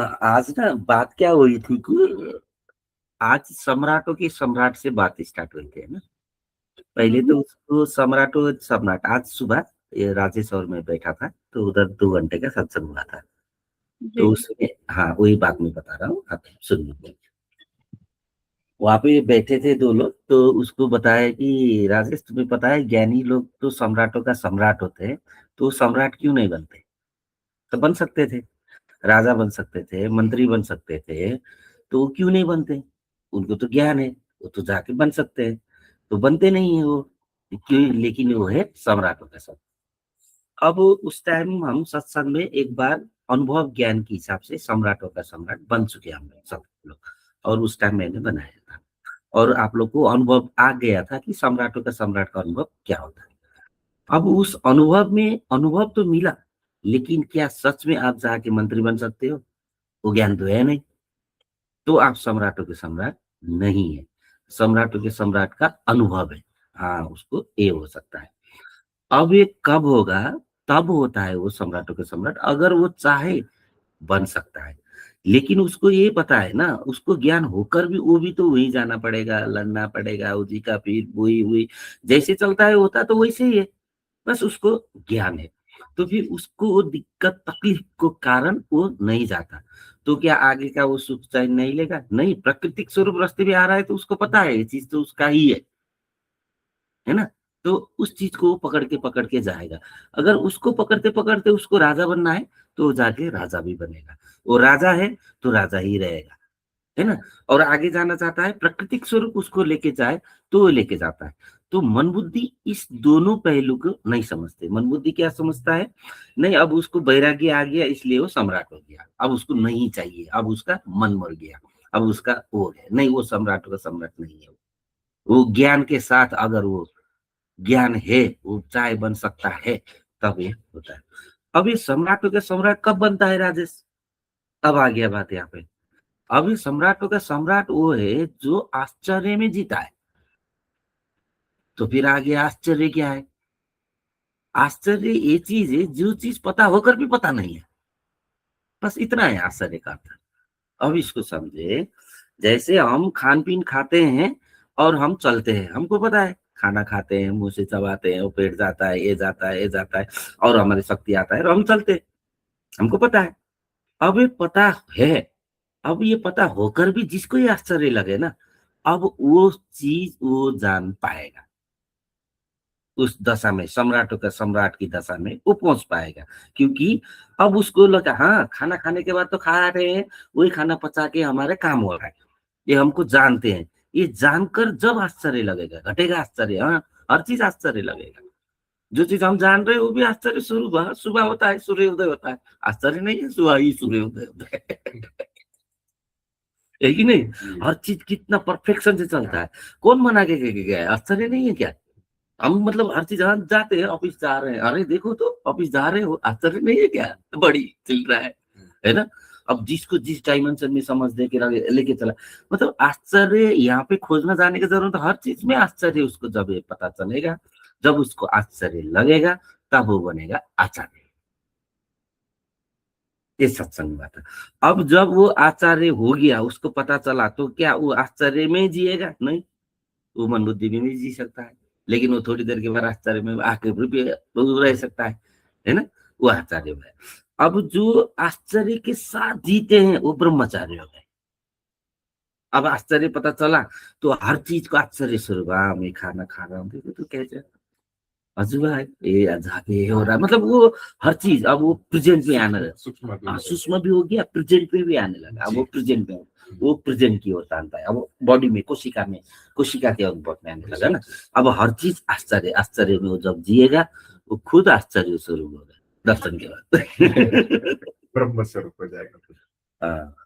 आज ना बात क्या हुई थी कि आज सम्राटों की सम्राट से बात स्टार्ट हुई थी, है ना। पहले तो उसको सम्राटों सम्राट आज सुबह ये राजेश और मैं बैठा था, तो उधर 2 घंटे का सत्संग हुआ था। जी। तो उसमें हाँ वही बात मैं बता रहा हूँ, आप सुनिए। वहां पे बैठे थे 2 लोग, तो उसको बताया कि राजेश तुम्हें पता है ज्ञानी लोग तो सम्राटों का सम्राट होते हैं, तो सम्राट क्यों नहीं बनते? तो बन सकते थे, राजा बन सकते थे, मंत्री बन सकते थे, तो वो क्यों नहीं बनते? उनको तो ज्ञान है, वो तो जाके बन सकते हैं, तो बनते नहीं है वो। क्यों? लेकिन वो है सम्राटों का सब। अब उस टाइम हम सत्संग में एक बार अनुभव ज्ञान के हिसाब से सम्राटों का सम्राट बन चुके हम लोग सब लोग, और उस टाइम मैंने बनाया था, और आप लोग को अनुभव आ गया था कि सम्राटों का सम्राट का अनुभव क्या होता है। अब उस अनुभव में अनुभव तो मिला, लेकिन क्या सच में आप जाके मंत्री बन सकते हो? वो ज्ञान तो है नहीं, तो आप सम्राटों के सम्राट नहीं है। सम्राटों के सम्राट का अनुभव है, हाँ उसको ये हो सकता है। अब ये कब होगा? तब होता है वो सम्राटों के सम्राट अगर वो चाहे बन सकता है। लेकिन उसको ये पता है ना, उसको ज्ञान होकर भी वो भी तो वही जाना पड़ेगा, लड़ना पड़ेगा, उसी का फिर वही वही जैसे चलता है होता तो वैसे ही है, बस उसको ज्ञान है। तो फिर उसको वो दिक्कत तकलीफ को कारण वो नहीं जाता, तो क्या आगे का वो सुख चैन नहीं लेगा? नहीं, प्राकृतिक स्वरूप रास्ते में आ रहा है तो उसको पता है ये चीज तो उसका ही है ना। तो उस चीज को वो पकड़ के जाएगा। अगर उसको पकड़ते पकड़ते उसको राजा बनना है, तो वो जाके राजा भी बनेगा। वो राजा है तो राजा ही रहेगा, है ना। और आगे जाना चाहता है, प्राकृतिक स्वरूप उसको लेके जाए तो वो लेके जाता है। तो मन बुद्धि इस दोनों पहलू को नहीं समझते। मन बुद्धि क्या समझता है? नहीं, अब उसको वैराग्य आ गया इसलिए वो सम्राट हो गया, अब उसको नहीं चाहिए, अब उसका मन मर गया, अब उसका वो है नहीं, वो सम्राटों का सम्राट नहीं है। वो ज्ञान के साथ अगर वो ज्ञान है, वो चाहे बन सकता है, तब ये होता है। अब ये सम्राटों के सम्राट कब बनता है राजेश? अब आ गया बात यहाँ पे। अभी सम्राटों का सम्राट वो है जो आश्चर्य में जीता है। तो फिर आगे आश्चर्य क्या है? आश्चर्य ये चीज है जो चीज पता होकर भी पता नहीं है, बस इतना है आश्चर्य का अर्थ। अब इसको समझे, जैसे हम खान पीन खाते हैं और हम चलते हैं, हमको पता है खाना खाते हैं, मुंह से चबाते हैं, वो पेट जाता है, ये जाता है, ये जाता है, और हमारी शक्ति आता है और हम चलते हैं, हमको पता है। अब ये पता है, अब ये पता होकर भी जिसको ये आश्चर्य लगे ना, अब वो चीज वो जान पाएगा। उस दशा में, सम्राटों का सम्राट की दशा में वो पहुंच पाएगा। क्योंकि अब उसको लगा हाँ खाना खाने के बाद तो खा रहे हैं, वही खाना पचा के हमारे काम हो रहा है, ये हमको जानते हैं। ये जानकर जब आश्चर्य लगेगा, घटेगा आश्चर्य, हाँ हर चीज आश्चर्य लगेगा। जो चीज हम जान रहे हैं वो भी आश्चर्य स्वरूप है। सुबह होता है, सूर्योदय होता है, आश्चर्य नहीं है, सुबह ही सूर्योदय होता है कि नहीं। हर चीज कितना परफेक्शन से चलता है, कौन मना के गया है? आश्चर्य नहीं है क्या? हम मतलब हर चीज हम जाते हैं, ऑफिस जा रहे हैं, अरे देखो तो ऑफिस जा रहे हो, आश्चर्य नहीं है क्या? बड़ी चल रहा है ना। अब जिसको जिस डायमेंशन में समझ दे के लेके चला, मतलब आश्चर्य यहाँ पे खोजना जाने की जरूरत, हर चीज में आश्चर्य उसको जब ये पता चलेगा, जब उसको आश्चर्य लगेगा, तब वो बनेगा आचार्य। ये सत्संग बात है। अब जब वो आचार्य हो गया, उसको पता चला, तो क्या वो आश्चर्य में जिएगा? नहीं, वो मन बुद्धि में भी जी सकता है, लेकिन वो थोड़ी देर के बाद आश्चर्य में आके भी रह सकता है ना। वो आचार्य है। अब जो आश्चर्य के साथ जीते हैं वो ब्रह्मचारी हो गए। अब आश्चर्य पता चला तो हर चीज को आश्चर्य स्वरूप, हाँ मैं खाना खा रहा हूँ, देखो तो कैसे अजूबा है ये, जाके ये हो रहा है, मतलब वो हर चीज अब वो प्रेजेंट में आने लगा। सूक्ष्म भी हो गया, प्रेजेंट में भी आने लगा। अब वो प्रेजेंट में, वो प्रेजेंट की ओर तानता है। अब वो बॉडी में, कोशिका में, कोशिका के अनुभव में आने लगा ना। अब हर चीज आश्चर्य, आश्चर्य में वो जब जिएगा, वो खुद आश्चर्य स्वरूप होगा दर्शन के बाद। ब्रह्म स्वरूप हो जाएगा। हाँ।